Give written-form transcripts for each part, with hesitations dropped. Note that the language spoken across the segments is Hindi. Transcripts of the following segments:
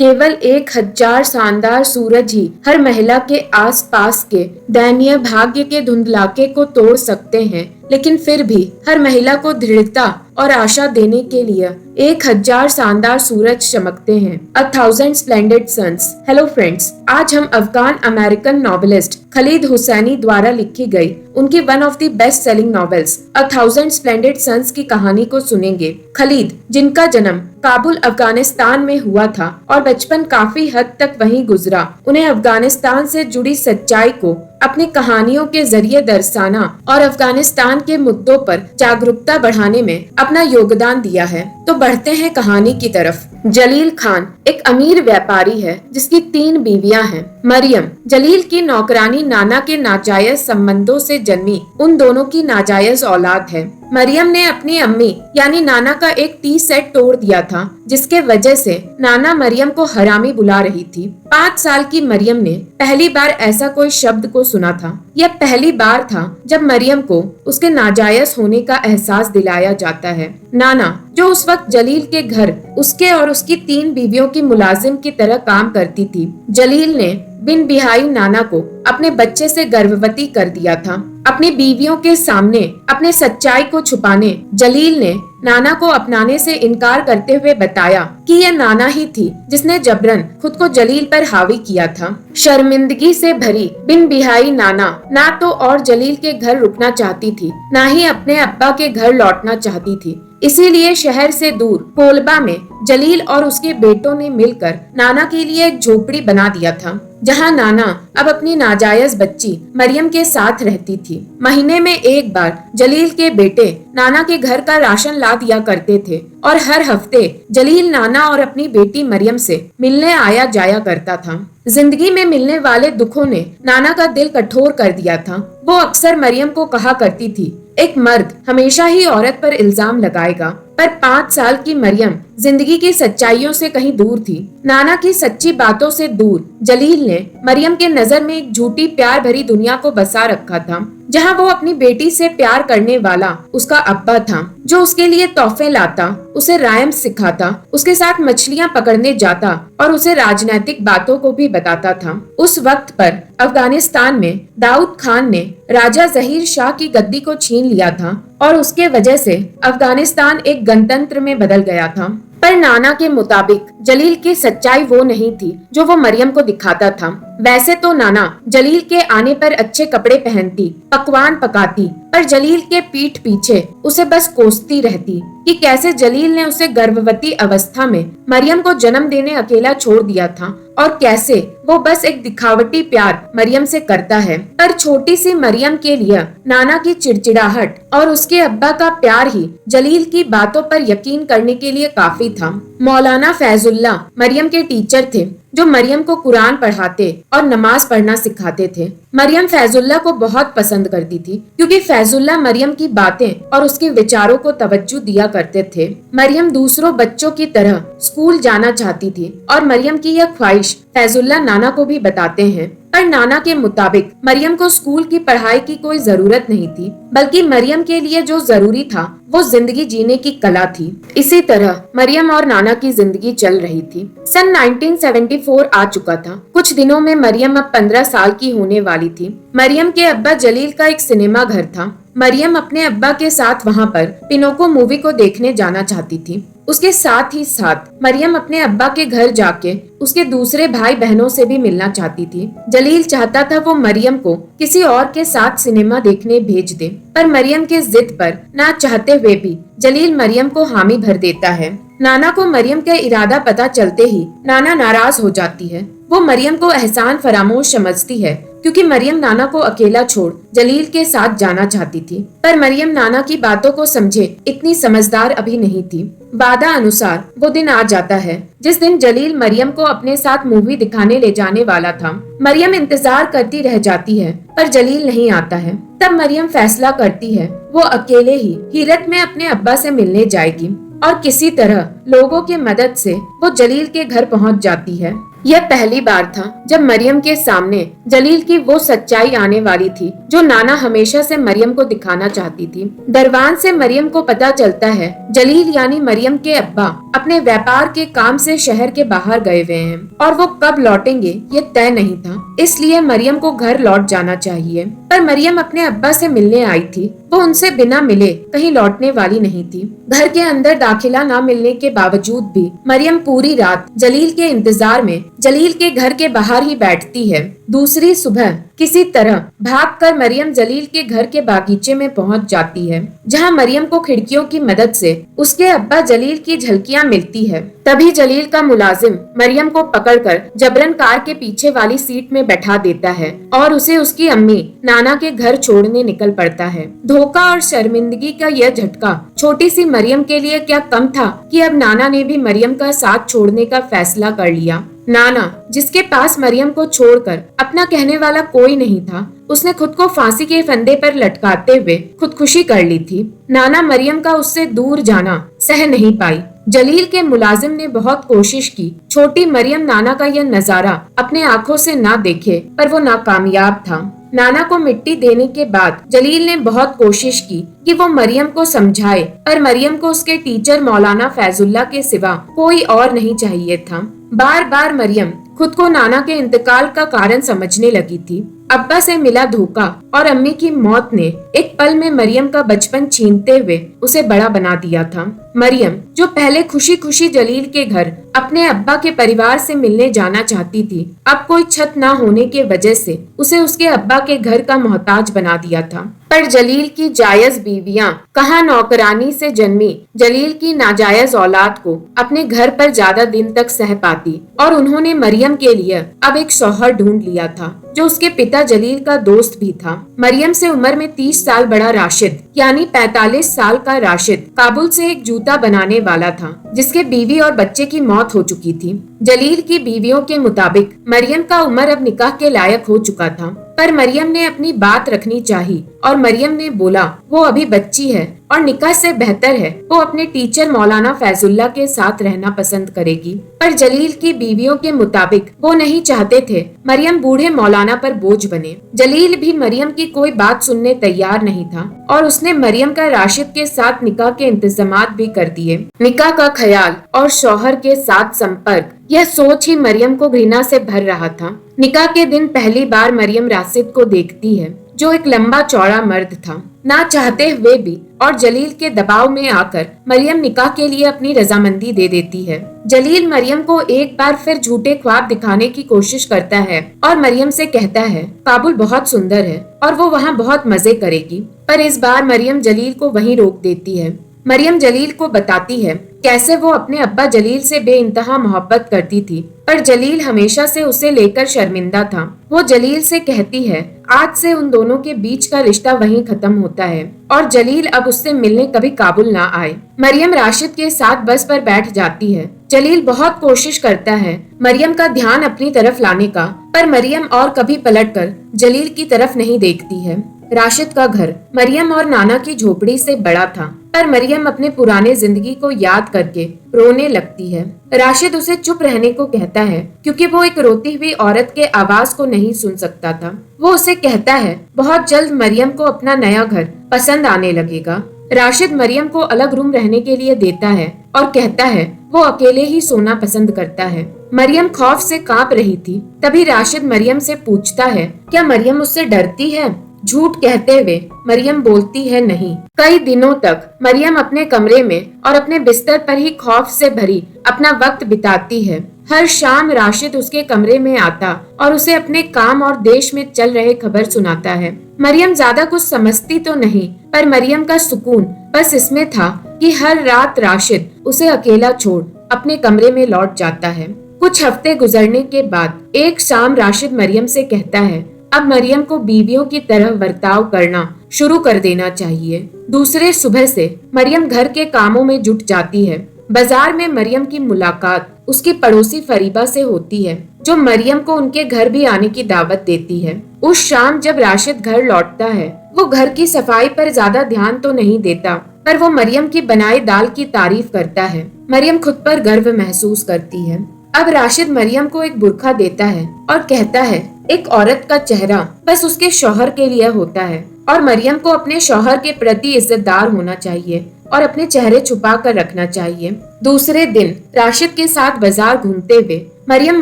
केवल 1000 शानदार सूरज ही हर महिला के आसपास के दयनीय भाग्य के धुंधलाके को तोड़ सकते हैं, लेकिन फिर भी हर महिला को दृढ़ता और आशा देने के लिए 1000 शानदार सूरज चमकते हैं। A thousand splendid suns। Hello friends, आज हम अफगान अमेरिकन नॉवेलिस्ट खलीद हुसैनी द्वारा लिखी गई उनकी one of the best selling novels A thousand splendid suns की कहानी को सुनेंगे। खलीद, जिनका जन्म काबुल अफगानिस्तान में हुआ था और बचपन काफी हद तक वहीं गुजरा, उन्हें अफगानिस्तान से जुड़ी सच्चाई को अपनी कहानियों के जरिए दर्शाना और अफगानिस्तान के मुद्दों पर जागरूकता बढ़ाने में अपना योगदान दिया है। तो बढ़ते हैं कहानी की तरफ। जलील खान एक अमीर व्यापारी है जिसकी 3 बीवियां हैं। मरियम, जलील की नौकरानी नाना के नाजायज संबंधों से जन्मी उन दोनों की नाजायज औलाद है। मरियम ने अपनी अम्मी यानी नाना का एक टी सेट तोड़ दिया था, जिसके वजह से नाना मरियम को हरामी बुला रही थी। 5 साल की मरियम ने पहली बार ऐसा कोई शब्द को सुना था। यह पहली बार था जब मरियम को उसके नाजायज होने का एहसास दिलाया जाता है। नाना, जो उस वक्त जलील के घर उसके और उसकी 3 बीवियों की मुलाजिम की तरह काम करती थी, जलील ने बिन बिहाई नाना को अपने बच्चे से गर्भवती कर दिया था। अपनी बीवियों के सामने अपने सच्चाई को छुपाने जलील ने नाना को अपनाने से इनकार करते हुए बताया कि यह नाना ही थी जिसने जबरन खुद को जलील पर हावी किया था। शर्मिंदगी से भरी बिन बिहाई नाना ना तो और जलील के घर रुकना चाहती थी, ना ही अपने अब्बा के घर लौटना चाहती थी। इसीलिए शहर से दूर कोलबा में जलील और उसके बेटों ने मिलकर नाना के लिए एक झोपड़ी बना दिया था, जहां नाना अब अपनी नाजायज बच्ची मरियम के साथ रहती थी। महीने में एक बार जलील के बेटे नाना के घर का राशन ला दिया करते थे और हर हफ्ते जलील नाना और अपनी बेटी मरियम से मिलने आया जाया करता था। जिंदगी में मिलने वाले दुखों ने नाना का दिल कठोर कर दिया था। वो अक्सर मरियम को कहा करती थी, एक मर्द हमेशा ही औरत पर इल्जाम लगाएगा, पर 5 साल की मरियम जिंदगी की सच्चाइयों से कहीं दूर थी। नाना की सच्ची बातों से दूर जलील ने मरियम के नजर में एक झूठी प्यार भरी दुनिया को बसा रखा था, जहां वो अपनी बेटी से प्यार करने वाला उसका अब्बा था, जो उसके लिए तोहफे लाता, उसे रायम सिखाता, उसके साथ मछलियां पकड़ने जाता और उसे राजनीतिक बातों को भी बताता था। उस वक्त पर अफगानिस्तान में दाऊद खान ने राजा जहीर शाह की गद्दी को छीन लिया था और उसके वजह से अफगानिस्तान एक गणतंत्र में बदल गया था। पर नाना के मुताबिक जलील की सच्चाई वो नहीं थी जो वो मरियम को दिखाता था। वैसे तो नाना जलील के आने पर अच्छे कपड़े पहनती, पकवान पकाती, पर जलील के पीठ पीछे उसे बस कोसती रहती कि कैसे जलील ने उसे गर्भवती अवस्था में मरियम को जन्म देने अकेला छोड़ दिया था और कैसे वो बस एक दिखावटी प्यार मरियम से करता है। पर छोटी सी मरियम के लिए नाना की चिड़चिड़ाहट और उसके अब्बा का प्यार ही जलील की बातों पर यकीन करने के लिए काफी था। मौलाना फैजुल्ला मरियम के टीचर थे, जो मरियम को कुरान पढ़ाते और नमाज पढ़ना सिखाते थे। मरियम फैजुल्ला को बहुत पसंद करती थी क्योंकि फैजुल्ला मरियम की बातें और उसके विचारों को तवज्जो दिया करते थे। मरियम दूसरों बच्चों की तरह स्कूल जाना चाहती थी और मरियम की यह ख्वाहिश फैजुल्ला नाना को भी बताते हैं। पर नाना के मुताबिक मरियम को स्कूल की पढ़ाई की कोई जरूरत नहीं थी, बल्कि मरियम के लिए जो जरूरी था वो जिंदगी जीने की कला थी। इसी तरह मरियम और नाना की जिंदगी चल रही थी। सन 1974 आ चुका था। कुछ दिनों में मरियम अब 15 साल की होने वाली थी। मरियम के अब्बा जलील का एक सिनेमा घर था। मरियम अपने अब्बा के साथ वहाँ पर पिनोको मूवी को देखने जाना चाहती थी। उसके साथ ही साथ मरियम अपने अब्बा के घर जाके उसके दूसरे भाई बहनों से भी मिलना चाहती थी। जलील चाहता था वो मरियम को किसी और के साथ सिनेमा देखने भेज दे, पर मरियम के जिद पर ना चाहते हुए भी जलील मरियम को हामी भर देता है। नाना को मरियम का इरादा पता चलते ही नाना नाराज हो जाती है। वो मरियम को एहसान फरामोश समझती है क्योंकि मरियम नाना को अकेला छोड़ जलील के साथ जाना चाहती थी, पर मरियम नाना की बातों को समझे इतनी समझदार अभी नहीं थी। वादा अनुसार वो दिन आ जाता है जिस दिन जलील मरियम को अपने साथ मूवी दिखाने ले जाने वाला था। मरियम इंतजार करती रह जाती है, पर जलील नहीं आता है। तब मरियम फैसला करती है वो अकेले ही हीरत में अपने अब्बा से मिलने जाएगी और किसी तरह लोगों की मदद से वो जलील के घर पहुंच जाती है। यह पहली बार था जब मरियम के सामने जलील की वो सच्चाई आने वाली थी जो नाना हमेशा से मरियम को दिखाना चाहती थी। दरवान से मरियम को पता चलता है जलील यानी मरियम के अब्बा अपने व्यापार के काम से शहर के बाहर गए हुए हैं और वो कब लौटेंगे ये तय नहीं था, इसलिए मरियम को घर लौट जाना चाहिए। पर मरियम अपने अब्बा से मिलने आई थी, वो उनसे बिना मिले कहीं लौटने वाली नहीं थी। घर के अंदर दाखिला न मिलने के बावजूद भी मरियम पूरी रात जलील के इंतजार में जलील के घर के बाहर ही बैठती है। दूसरी सुबह किसी तरह भागकर मरियम जलील के घर के बागीचे में पहुंच जाती है, जहां मरियम को खिड़कियों की मदद से उसके अब्बा जलील की झलकियां मिलती है। तभी जलील का मुलाजिम मरियम को पकड़कर जबरन कार के पीछे वाली सीट में बैठा देता है और उसे उसकी अम्मी नाना के घर छोड़ने निकल पड़ता है। धोखा और शर्मिंदगी का यह झटका छोटी सी मरियम के लिए क्या कम था कि अब नाना ने भी मरियम का साथ छोड़ने का फैसला कर लिया। नाना, जिसके पास मरियम को छोड़कर अपना कहने वाला कोई नहीं था, उसने खुद को फांसी के फंदे पर लटकाते हुए खुदकुशी कर ली थी। नाना मरियम का उससे दूर जाना सह नहीं पाई। जलील के मुलाजिम ने बहुत कोशिश की छोटी मरियम नाना का यह नजारा अपने आंखों से ना देखे, पर वो नाकामयाब था। नाना को मिट्टी देने के बाद जलील ने बहुत कोशिश की कि वो मरियम को समझाए, पर मरियम को उसके टीचर मौलाना फैजुल्ला के सिवा कोई और नहीं चाहिए था। बार बार मरियम खुद को नाना के इंतकाल का कारण समझने लगी थी। अब्बा से मिला धोखा और अम्मी की मौत ने एक पल में मरियम का बचपन छीनते हुए उसे बड़ा बना दिया था। मरियम, जो पहले खुशी खुशी जलील के घर अपने अब्बा के परिवार से मिलने जाना चाहती थी, अब कोई छत न होने के वजह से उसे उसके अब्बा के घर का मोहताज बना दिया था। पर जलील की जायज बीवियां कहाँ नौकरानी से जन्मी जलील की नाजायज औलाद को अपने घर पर ज्यादा दिन तक सह पाती, और उन्होंने मरियम के लिए अब एक शौहर ढूंढ लिया था जो उसके पिता जलील का दोस्त भी था। मरियम से उम्र में 30 साल बड़ा राशिद यानी 45 साल का राशिद काबुल से एक जूता बनाने वाला था, जिसके बीवी और बच्चे की मौत हो चुकी थी। जलील की बीवियों के मुताबिक मरियम का उम्र अब निकाह के लायक हो चुका था, पर मरियम ने अपनी बात रखनी चाहिए और मरियम ने बोला वो अभी बच्ची है और निकाह से बेहतर है वो अपने टीचर मौलाना फैजुल्ला के साथ रहना पसंद करेगी। पर जलील की बीवियों के मुताबिक वो नहीं चाहते थे मरियम बूढ़े मौलाना पर बोझ बने। जलील भी मरियम की कोई बात सुनने तैयार नहीं था और उसने मरियम का राशिद के साथ निकाह के इंतजामात भी कर दिए। निकाह का ख्याल और शौहर के साथ संपर्क, यह सोच ही मरियम को घृणा से भर रहा था। निकाह के दिन पहली बार मरियम राशिद को देखती है, जो एक लंबा चौड़ा मर्द था। ना चाहते हुए भी और जलील के दबाव में आकर मरियम निकाह के लिए अपनी रजामंदी दे देती है। जलील मरियम को एक बार फिर झूठे ख्वाब दिखाने की कोशिश करता है और मरियम से कहता है काबुल बहुत सुंदर है और वो वहाँ बहुत मजे करेगी। पर इस बार मरियम जलील को वहीं रोक देती है। मरियम जलील को बताती है कैसे वो अपने अब्बा जलील से बेइंतहा मोहब्बत करती थी, पर जलील हमेशा से उसे लेकर शर्मिंदा था। वो जलील से कहती है आज से उन दोनों के बीच का रिश्ता वहीं खत्म होता है और जलील अब उससे मिलने कभी काबुल ना आए। मरियम राशिद के साथ बस पर बैठ जाती है। जलील बहुत कोशिश करता है मरियम का ध्यान अपनी तरफ लाने का, पर मरियम और कभी पलटकर जलील की तरफ नहीं देखती है। राशिद का घर मरियम और नाना की झोपड़ी से बड़ा था, पर मरियम अपने पुराने जिंदगी को याद करके रोने लगती है। राशिद उसे चुप रहने को कहता है क्योंकि वो एक रोती हुई औरत के आवाज को नहीं सुन सकता था। वो उसे कहता है बहुत जल्द मरियम को अपना नया घर पसंद आने लगेगा। राशिद मरियम को अलग रूम रहने के लिए देता है और कहता है वो अकेले ही सोना पसंद करता है। मरियम खौफ से कांप रही थी। तभी राशिद मरियम से पूछता है क्या मरियम उससे डरती है? झूठ कहते हुए मरियम बोलती है नहीं। कई दिनों तक मरियम अपने कमरे में और अपने बिस्तर पर ही खौफ से भरी अपना वक्त बिताती है। हर शाम राशिद उसके कमरे में आता और उसे अपने काम और देश में चल रहे खबर सुनाता है। मरियम ज्यादा कुछ समझती तो नहीं, पर मरियम का सुकून बस इसमें था कि हर रात राशिद उसे अकेला छोड़ अपने कमरे में लौट जाता है। कुछ हफ्ते गुजरने के बाद एक शाम राशिद मरियम से कहता है अब मरियम को बीवियों की तरह बर्ताव करना शुरू कर देना चाहिए। दूसरे सुबह से मरियम घर के कामों में जुट जाती है। बाजार में मरियम की मुलाकात उसकी पड़ोसी फरीबा से होती है, जो मरियम को उनके घर भी आने की दावत देती है। उस शाम जब राशिद घर लौटता है, वो घर की सफाई पर ज्यादा ध्यान तो नहीं देता, पर वो मरियम की बनाई दाल की तारीफ करता है। मरियम खुद पर गर्व महसूस करती है। अब राशिद मरियम को एक बुर्का देता है और कहता है एक औरत का चेहरा बस उसके शौहर के लिए होता है और मरियम को अपने शौहर के प्रति इज्जतदार होना चाहिए और अपने चेहरे छुपा कर रखना चाहिए। दूसरे दिन राशिद के साथ बाजार घूमते हुए मरियम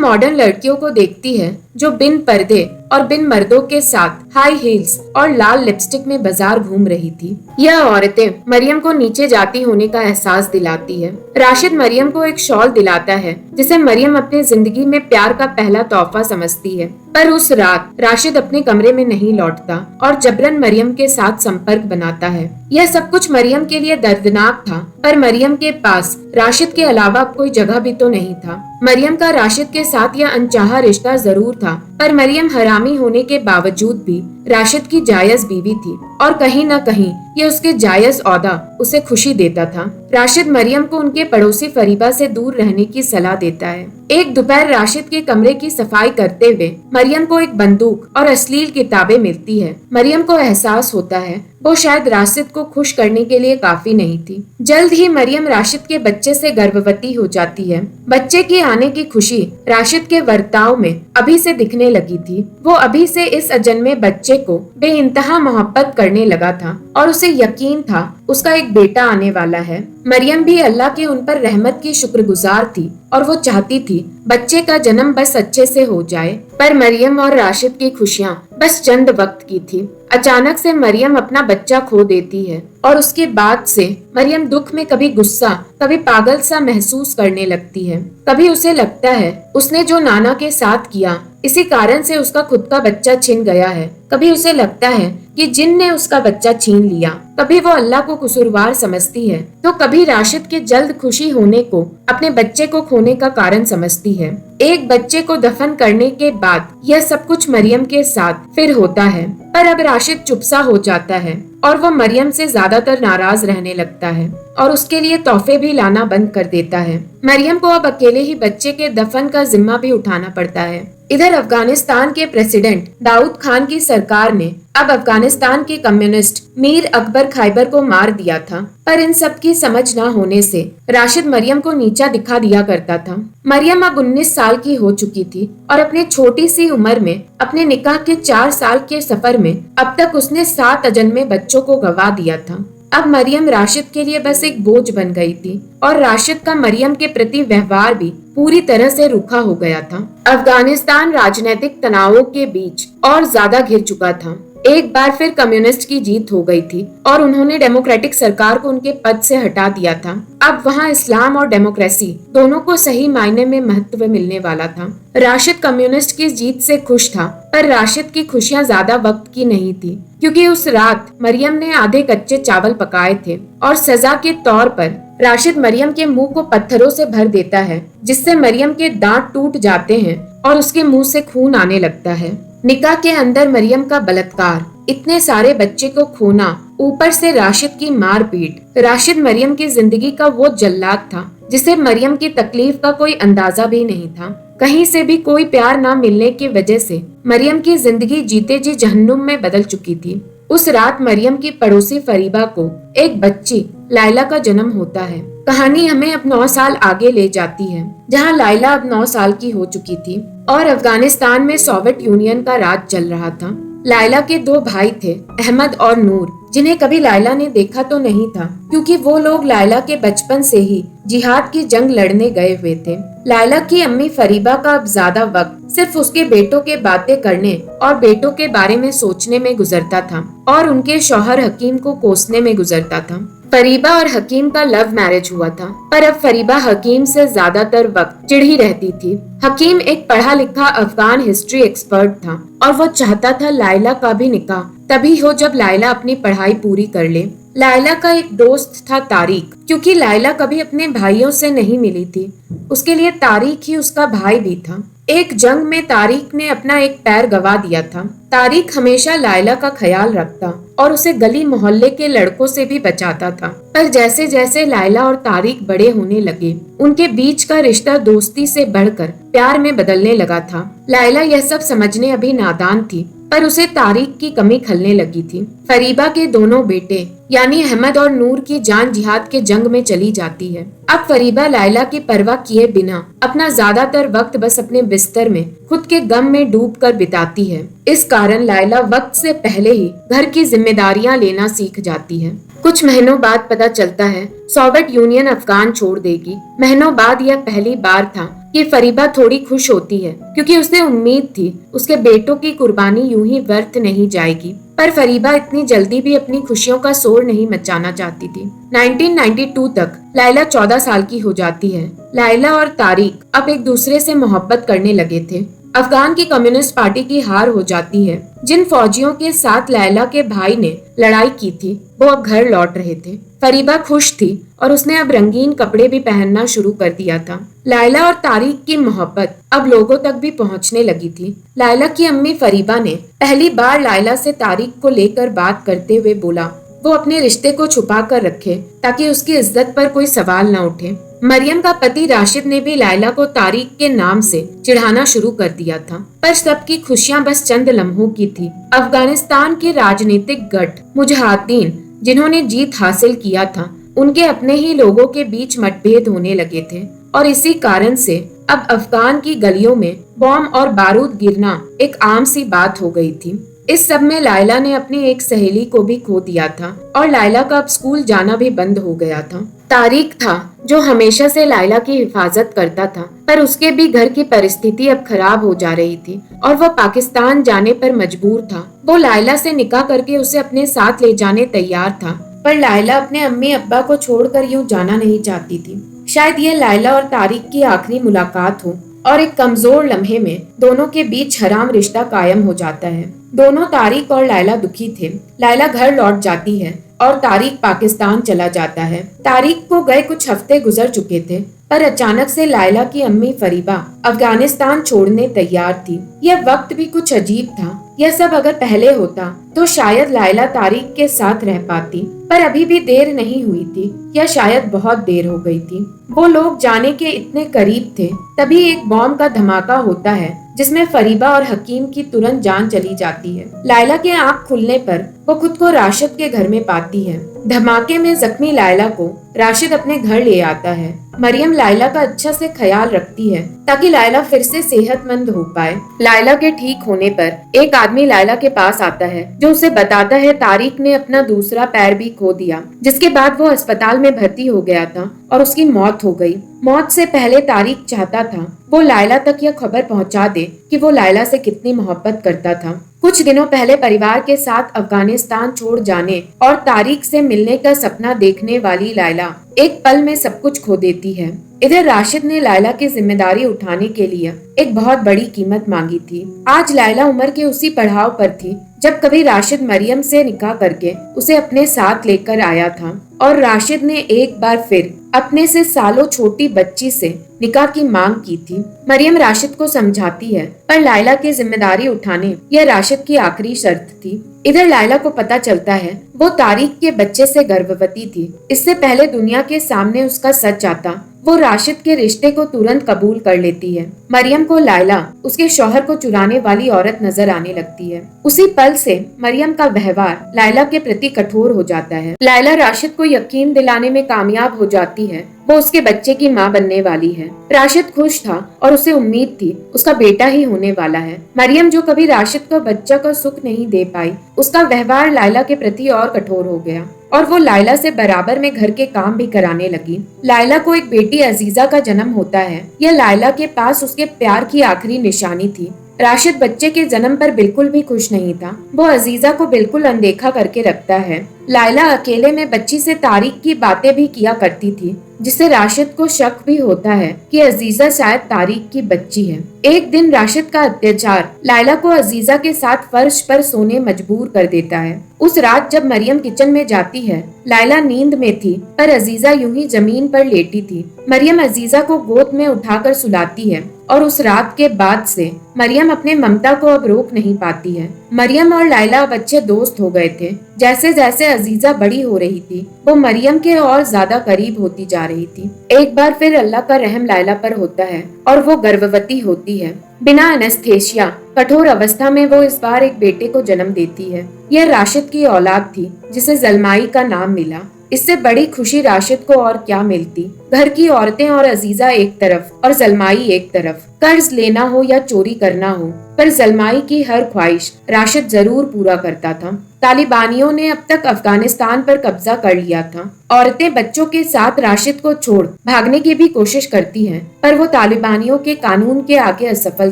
मॉडर्न लड़कियों को देखती है जो बिन पर्दे और बिन मर्दों के साथ हाई हील्स और लाल लिपस्टिक में बाजार घूम रही थी। यह औरतें मरियम को नीचे जाती होने का एहसास दिलाती है। राशिद मरियम को एक शॉल दिलाता है जिसे मरियम अपनी जिंदगी में प्यार का पहला तोहफा समझती है। पर उस रात राशिद अपने कमरे में नहीं लौटता और जबरन मरियम के साथ संपर्क बनाता है। यह सब कुछ मरियम के लिए दर्दनाक था, पर मरियम के पास राशिद के अलावा अब कोई जगह भी तो नहीं था। मरियम का राशिद के साथ यह अनचाहा रिश्ता जरूर था, पर मरियम हरामी होने के बावजूद भी राशिद की जायज बीवी थी और कहीं न कहीं ये उसके जायज औदा उसे खुशी देता था। राशिद मरियम को उनके पड़ोसी फरीबा से दूर रहने की सलाह देता है। एक दोपहर राशिद के कमरे की सफाई करते हुए मरियम को एक बंदूक और अश्लील किताबें मिलती है। मरियम को एहसास होता है वो शायद राशिद को खुश करने के लिए काफी नहीं थी। जल्द ही मरियम राशिद के बच्चे से गर्भवती हो जाती है। बच्चे की आने की खुशी राशिद के बर्ताव में अभी से दिखने लगी थी। वो अभी से इस अजन्मे बच्चे को बेइंतहा मोहब्बत करने लगा था और उसे यकीन था उसका एक बेटा आने वाला है। मरियम भी अल्लाह की उन पर रहमत की शुक्रगुजार थी और वो चाहती थी बच्चे का जन्म बस अच्छे से हो जाए। पर मरियम और राशिद की खुशियाँ बस चंद वक्त की थी। अचानक से मरियम अपना बच्चा खो देती है और उसके बाद से मरियम दुख में कभी गुस्सा कभी पागल सा महसूस करने लगती है। कभी उसे लगता है उसने जो नाना के साथ किया इसी कारण से उसका खुद का बच्चा छिन गया है। कभी उसे लगता है कि जिन ने उसका बच्चा छीन लिया। कभी वो अल्लाह को कसूरवार समझती है तो कभी राशिद के जल्द खुशी होने को अपने बच्चे को खोने का कारण समझती है। एक बच्चे को दफन करने के बाद यह सब कुछ मरियम के साथ फिर होता है, पर अब राशिद चुपसा हो जाता है और वो मरियम से ज्यादातर नाराज रहने लगता है और उसके लिए तोहफे भी लाना बंद कर देता है। मरियम को अब अकेले ही बच्चे के दफन का जिम्मा भी उठाना पड़ता है। इधर अफगानिस्तान के प्रेसिडेंट दाऊद खान की सरकार ने अब अफगानिस्तान के कम्युनिस्ट मीर अकबर खैबर को मार दिया था, पर इन सब की समझ न होने से राशिद मरियम को नीचा दिखा दिया करता था। मरियम अब 19 साल की हो चुकी थी और अपने छोटी सी उम्र में अपने निकाह के 4 साल के सफर में अब तक उसने 7 अजन्मे बच्चों को गवा दिया था। अब मरियम राशिद के लिए बस एक बोझ बन गई थी और राशिद का मरियम के प्रति व्यवहार भी पूरी तरह से रूखा हो गया था। अफगानिस्तान राजनीतिक तनावों के बीच और ज्यादा घिर चुका था। एक बार फिर कम्युनिस्ट की जीत हो गई थी और उन्होंने डेमोक्रेटिक सरकार को उनके पद से हटा दिया था। अब वहाँ इस्लाम और डेमोक्रेसी दोनों को सही मायने में महत्व मिलने वाला था। राशिद कम्युनिस्ट की जीत से खुश था, पर राशिद की खुशियाँ ज्यादा वक्त की नहीं थी, क्योंकि उस रात मरियम ने आधे कच्चे चावल पकाए थे और सजा के तौर पर राशिद मरियम के मुंह को पत्थरों से भर देता है, जिससे मरियम के दांत टूट जाते हैं और उसके मुंह से खून आने लगता है। निकाह के अंदर मरियम का बलात्कार, इतने सारे बच्चे को खोना, ऊपर से राशिद की मारपीट। राशिद मरियम की जिंदगी का वो जल्लाद था जिसे मरियम की तकलीफ का कोई अंदाजा भी नहीं था। कहीं से भी कोई प्यार ना मिलने की वजह से मरियम की जिंदगी जीते जी जहन्नुम में बदल चुकी थी। उस रात मरियम की पड़ोसी फरीबा को एक बच्ची लाइला का जन्म होता है। कहानी हमें अब 9 साल आगे ले जाती है, जहां लाइला अब 9 साल की हो चुकी थी और अफगानिस्तान में सोवियत यूनियन का राज चल रहा था। लाइला के 2 भाई थे, अहमद और नूर, जिन्हें कभी लाइला ने देखा तो नहीं था, क्योंकि वो लोग लाइला के बचपन से ही जिहाद की जंग लड़ने गए हुए थे। लाइला की अम्मी फरीबा का अब ज्यादा वक्त सिर्फ उसके बेटों के बातें करने और बेटों के बारे में सोचने में गुजरता था और उनके शौहर हकीम को कोसने में गुजरता था। फरीबा और हकीम का लव मैरिज हुआ था, पर अब फरीबा हकीम से ज्यादातर वक्त चिढ़ी रहती थी। हकीम एक पढ़ा लिखा अफगान हिस्ट्री एक्सपर्ट था और वो चाहता था लाइला का भी निकाह तभी हो जब लाइला अपनी पढ़ाई पूरी कर ले। लाइला का एक दोस्त था तारिक, क्योंकि लाइला कभी अपने भाइयों से नहीं मिली थी, उसके लिए तारिक ही उसका भाई भी था। एक जंग में तारिक ने अपना एक पैर गवा दिया था। तारिक हमेशा लाइला का ख्याल रखता और उसे गली मोहल्ले के लड़कों से भी बचाता था, पर जैसे जैसे लाइला और तारिक बड़े होने लगे, उनके बीच का रिश्ता दोस्ती से बढ़कर प्यार में बदलने लगा था। लाइला यह सब समझने अभी नादान थी, पर उसे तारिक की कमी खलने लगी थी। फरीबा के दोनों बेटे यानी अहमद और नूर की जान जिहाद के जंग में चली जाती है। अब फरीबा लायला की परवाह किए बिना अपना ज्यादातर वक्त बस अपने बिस्तर में खुद के गम में डूबकर बिताती है। इस कारण लायला वक्त से पहले ही घर की जिम्मेदारियां लेना सीख जाती है। कुछ महीनों बाद पता चलता है सोवियत यूनियन अफगान छोड़ देगी। महीनों बाद यह पहली बार था कि फरीबा थोड़ी खुश होती है, क्योंकि उसे उम्मीद थी उसके बेटों की कुर्बानी यूं ही व्यर्थ नहीं जाएगी। पर फरीबा इतनी जल्दी भी अपनी खुशियों का शोर नहीं मचाना चाहती थी। 1992 तक लायला 14 साल की हो जाती है। लायला और तारिक अब एक दूसरे से मोहब्बत करने लगे थे। अफगान की कम्युनिस्ट पार्टी की हार हो जाती है। जिन फौजियों के साथ लायला के भाई ने लड़ाई की थी वो अब घर लौट रहे थे। फरीबा खुश थी और उसने अब रंगीन कपड़े भी पहनना शुरू कर दिया था। लायला और तारिक की मोहब्बत अब लोगों तक भी पहुंचने लगी थी। लायला की अम्मी फरीबा ने पहली बार लायला से तारिक को लेकर बात करते हुए बोला वो अपने रिश्ते को छुपा कर रखे ताकि उसकी इज्जत पर कोई सवाल न उठे। मरियम का पति राशिद ने भी लायला को तारिक के नाम से चिढ़ाना शुरू कर दिया था, पर सबकी खुशियां बस चंद लम्हों की थी। अफगानिस्तान के राजनीतिक गठ मुजाहिदीन जिन्होंने जीत हासिल किया था, उनके अपने ही लोगों के बीच मतभेद होने लगे थे और इसी कारण से अब अफगान की गलियों में बॉम्ब और बारूद गिरना एक आम सी बात हो गई थी। इस सब में लायला ने अपनी एक सहेली को भी खो दिया था और लायला का अब स्कूल जाना भी बंद हो गया था। तारिक था जो हमेशा से लायला की हिफाजत करता था, पर उसके भी घर की परिस्थिति अब खराब हो जा रही थी और वह पाकिस्तान जाने पर मजबूर था। वो लायला से निकाह करके उसे अपने साथ ले जाने तैयार था, पर लायला अपने अम्मी अब्बा को छोड़कर यूं जाना नहीं चाहती थी। शायद ये लायला और तारिक की आखिरी मुलाकात हो और एक कमजोर लम्हे में दोनों के बीच हराम रिश्ता कायम हो जाता है। दोनों तारिक और लायला दुखी थे। लायला घर लौट जाती है और तारिक पाकिस्तान चला जाता है। तारिक को गए कुछ हफ्ते गुजर चुके थे, पर अचानक से लायला की अम्मी फरीबा अफगानिस्तान छोड़ने तैयार थी। यह वक्त भी कुछ अजीब था। यह सब अगर पहले होता तो शायद लायला तारिक के साथ रह पाती, पर अभी भी देर नहीं हुई थी, या शायद बहुत देर हो गई थी। वो लोग जाने के इतने करीब थे, तभी एक बॉम्ब का धमाका होता है जिसमें फरीबा और हकीम की तुरंत जान चली जाती है। लायला के आंख खुलने पर वो खुद को राशिद के घर में पाती है। धमाके में जख्मी लायला को राशिद अपने घर ले आता है। मरियम लायला का अच्छा से ख्याल रखती है ताकि लायला फिर से सेहतमंद हो पाए। लायला के ठीक होने पर एक आदमी लायला के पास आता है जो उसे बताता है तारिक ने अपना दूसरा पैर भी खो दिया, जिसके बाद वो अस्पताल में भर्ती हो गया था और उसकी मौत हो गई। मौत से पहले तारिक चाहता था वो लायला तक यह खबर पहुंचा दे कि वो लायला से कितनी मोहब्बत करता था। कुछ दिनों पहले परिवार के साथ अफगानिस्तान छोड़ जाने और तारिक से मिलने का सपना देखने वाली लायला एक पल में सब कुछ खो देती है। इधर राशिद ने लायला की जिम्मेदारी उठाने के लिए एक बहुत बड़ी कीमत मांगी थी। आज लायला उम्र के उसी पड़ाव पर थी जब कभी राशिद मरियम से निकाह करके उसे अपने साथ लेकर आया था, और राशिद ने एक बार फिर अपने से सालों छोटी बच्ची से निकाह की मांग की थी। मरियम राशिद को समझाती है, पर लायला की जिम्मेदारी उठाने यह राशिद की आखिरी शर्त थी। इधर लायला को पता चलता है वो तारिक के बच्चे से गर्भवती थी। इससे पहले दुनिया के सामने उसका सच आता, वो राशिद के रिश्ते को तुरंत कबूल कर लेती है। मरियम को लायला उसके शौहर को चुराने वाली औरत नजर आने लगती है। उसी पल से मरियम का व्यवहार लायला के प्रति कठोर हो जाता है। लायला राशिद को यकीन दिलाने में कामयाब हो जाती है वो उसके बच्चे की मां बनने वाली है। राशिद खुश था और उसे उम्मीद थी उसका बेटा ही होने वाला है। मरियम जो कभी राशिद को बच्चा का सुख नहीं दे पाई, उसका व्यवहार लायला के प्रति और कठोर हो गया और वो लायला से बराबर में घर के काम भी कराने लगी। लायला को एक बेटी अजीजा का जन्म होता है। यह लायला के पास उसके प्यार की आखिरी निशानी थी। राशिद बच्चे के जन्म पर बिल्कुल भी खुश नहीं था। वो अजीजा को बिल्कुल अनदेखा करके रखता है। लायला अकेले में बच्ची से तारिक की बातें भी किया करती थी, जिससे राशिद को शक भी होता है कि अजीजा शायद तारिक की बच्ची है। एक दिन राशिद का अत्याचार लायला को अजीजा के साथ फर्श पर सोने मजबूर कर देता है। उस रात जब मरियम किचन में जाती है, लायला नींद में थी पर अजीजा यूं ही जमीन पर लेटी थी। मरियम अजीजा को गोद में उठाकर सुलाती है और उस रात के बाद से मरियम अपने ममता को अब रोक नहीं पाती है। मरियम और लायला अब अच्छे दोस्त हो गए थे। जैसे जैसे अजीजा बड़ी हो रही थी वो मरियम के और ज्यादा करीब होती जा रही थी। एक बार फिर अल्लाह का रहम लायला पर होता है और वो गर्भवती होती है। बिना एनेस्थेसिया कठोर अवस्था में वो इस बार एक बेटे को जन्म देती है। यह राशिद की औलाद थी जिसे जलमाई का नाम मिला। इससे बड़ी खुशी राशिद को और क्या मिलती। घर की औरतें और अजीजा एक तरफ और जलमाई एक तरफ। कर्ज लेना हो या चोरी करना हो, पर जलमाई की हर ख्वाहिश राशिद जरूर पूरा करता था। तालिबानियों ने अब तक अफगानिस्तान पर कब्जा कर लिया था। औरतें बच्चों के साथ राशिद को छोड़ भागने की भी कोशिश करती हैं, पर वो तालिबानियों के कानून के आगे असफल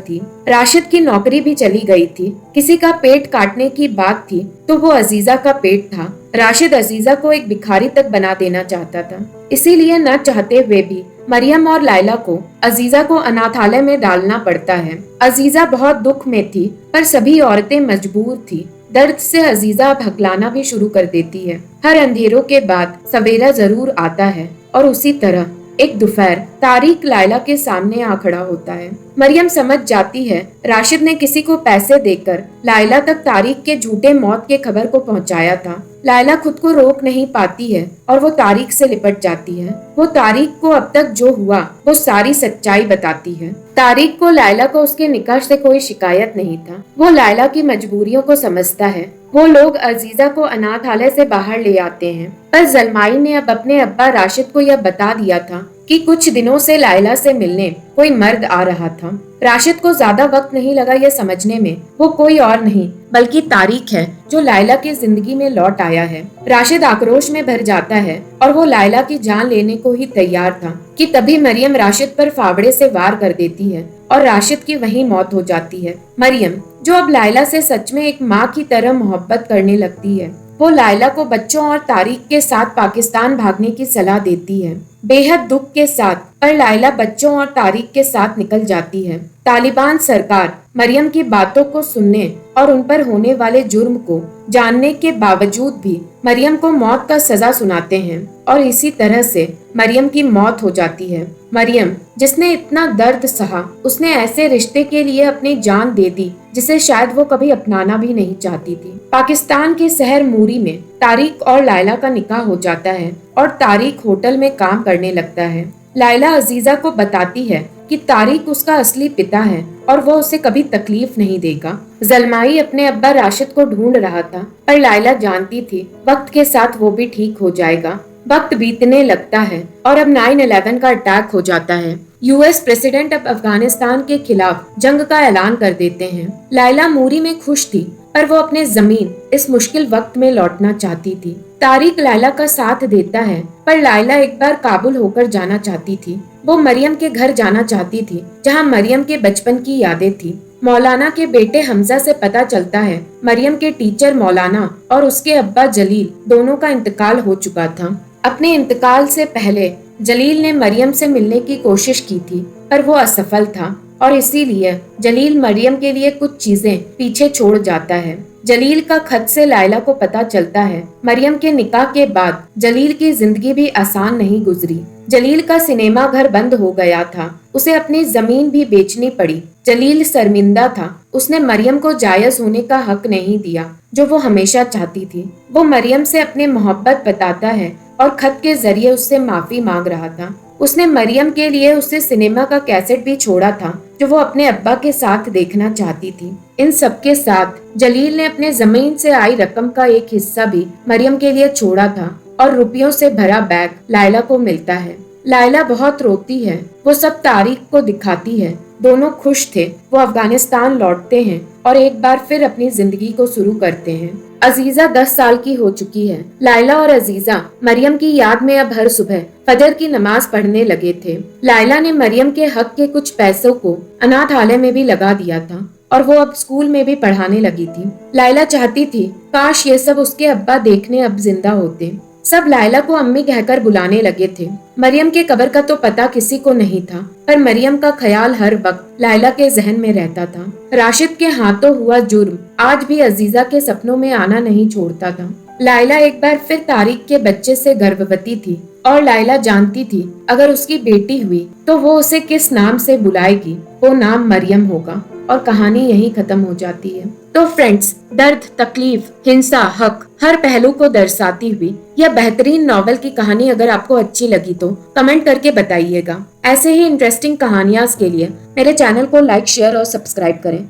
थी। राशिद की नौकरी भी चली गई थी। किसी का पेट काटने की बात थी तो वो अजीजा का पेट था। राशिद अजीजा को एक भिखारी तक बना देना चाहता था। इसीलिए न चाहते हुए भी मरियम और लायला को अजीजा को अनाथालय में डालना पड़ता है। अजीजा बहुत दुख में थी, पर सभी औरतें मजबूर थी। दर्द से अजीजा भगलाना भी शुरू कर देती है। हर अंधेरों के बाद सवेरा जरूर आता है, और उसी तरह एक दोपहर तारिक लायला के सामने आ खड़ा होता है। मरियम समझ जाती है राशिद ने किसी को पैसे देकर लायला तक तारिक के झूठे मौत के खबर को पहुंचाया था। लायला खुद को रोक नहीं पाती है और वो तारिक से लिपट जाती है। वो तारिक को अब तक जो हुआ वो सारी सच्चाई बताती है। तारिक को लायला को उसके निकाह से कोई शिकायत नहीं था। वो लायला की मजबूरियों को समझता है। वो लोग अजीजा को अनाथालय से बाहर ले आते हैं, पर जलमाई ने अब अपने अब्बा राशिद को यह बता दिया था कि कुछ दिनों से लायला से मिलने कोई मर्द आ रहा था। राशिद को ज्यादा वक्त नहीं लगा यह समझने में वो कोई और नहीं बल्कि तारिक है जो लायला की जिंदगी में लौट आया है। राशिद आक्रोश में भर जाता है और वो लायला की जान लेने को ही तैयार था कि तभी मरियम राशिद पर फावड़े से वार कर देती है और राशिद की वहीं मौत हो जाती है। मरियम, जो अब लायला से सच में एक माँ की तरह मोहब्बत करने लगती है, वो लायला को बच्चों और तारिक के साथ पाकिस्तान भागने की सलाह देती है। बेहद दुख के साथ, पर लायला बच्चों और तारिक के साथ निकल जाती है। तालिबान सरकार मरियम की बातों को सुनने और उन पर होने वाले जुर्म को जानने के बावजूद भी मरियम को मौत का सजा सुनाते हैं और इसी तरह से मरियम की मौत हो जाती है। मरियम, जिसने इतना दर्द सहा, उसने ऐसे रिश्ते के लिए अपनी जान दे दी जिसे शायद वो कभी अपनाना भी नहीं चाहती थी। पाकिस्तान के शहर मूरी में तारिक और लायला का निकाह हो जाता है और तारिक होटल में काम करने लगता है। लायला अजीजा को बताती है कि तारिक उसका असली पिता है और वो उसे कभी तकलीफ नहीं देगा। जलमाई अपने अब्बा राशिद को ढूंढ रहा था, पर लायला जानती थी वक्त के साथ वो भी ठीक हो जाएगा। वक्त बीतने लगता है और अब 9/11 का अटैक हो जाता है। यूएस प्रेसिडेंट अब अफगानिस्तान के खिलाफ जंग का ऐलान कर देते हैं। लायला मूरी में खुश थी, पर वो अपने जमीन इस मुश्किल वक्त में लौटना चाहती थी। तारिक लायला का साथ देता है, पर लायला एक बार काबुल होकर जाना चाहती थी। वो मरियम के घर जाना चाहती थी, जहाँ मरियम के बचपन की यादें थी। मौलाना के बेटे हमजा से पता चलता है मरियम के टीचर मौलाना और उसके अब्बा जलील दोनों का इंतकाल हो चुका था। अपने इंतकाल से पहले जलील ने मरियम से मिलने की कोशिश की थी, पर वो असफल था और इसीलिए जलील मरियम के लिए कुछ चीजें पीछे छोड़ जाता है। जलील का खत से लायला को पता चलता है मरियम के निकाह के बाद जलील की जिंदगी भी आसान नहीं गुजरी। जलील का सिनेमा घर बंद हो गया था, उसे अपनी जमीन भी बेचनी पड़ी। जलील शर्मिंदा था, उसने मरियम को जायज होने का हक नहीं दिया जो वो हमेशा चाहती थी। वो मरियम से अपनी मोहब्बत बताता है और खत के जरिए उससे माफी मांग रहा था। उसने मरियम के लिए उसे सिनेमा का कैसेट भी छोड़ा था जो वो अपने अब्बा के साथ देखना चाहती थी। इन सब के साथ जलील ने अपने जमीन से आई रकम का एक हिस्सा भी मरियम के लिए छोड़ा था और रुपयों से भरा बैग लायला को मिलता है। लायला बहुत रोती है, वो सब तारिक को दिखाती है। दोनों खुश थे। वो अफगानिस्तान लौटते हैं और एक बार फिर अपनी जिंदगी को शुरू करते हैं। अजीजा 10 साल की हो चुकी है। लायला और अजीजा मरियम की याद में अब हर सुबह फजर की नमाज पढ़ने लगे थे। लायला ने मरियम के हक के कुछ पैसों को अनाथालय में भी लगा दिया था और वो अब स्कूल में भी पढ़ाने लगी थी। लायला चाहती थी काश ये सब उसके अब्बा देखने अब जिंदा होते। सब लायला को अम्मी कहकर बुलाने लगे थे। मरियम के कब्र का तो पता किसी को नहीं था, पर मरियम का ख्याल हर वक्त लायला के जहन में रहता था। राशिद के हाथों हुआ जुर्म आज भी अजीजा के सपनों में आना नहीं छोड़ता था। लायला एक बार फिर तारिक के बच्चे से गर्भवती थी और लायला जानती थी अगर उसकी बेटी हुई तो वो उसे किस नाम से बुलाएगी। वो नाम मरियम होगा और कहानी यहीं खत्म हो जाती है। तो तो फ्रेंड्स, दर्द, तकलीफ, हिंसा, हक, हर पहलू को दर्शाती हुई यह बेहतरीन नॉवेल की कहानी अगर आपको अच्छी लगी तो कमेंट करके बताइएगा। ऐसे ही इंटरेस्टिंग कहानियां के लिए मेरे चैनल को लाइक, शेयर और सब्सक्राइब करें।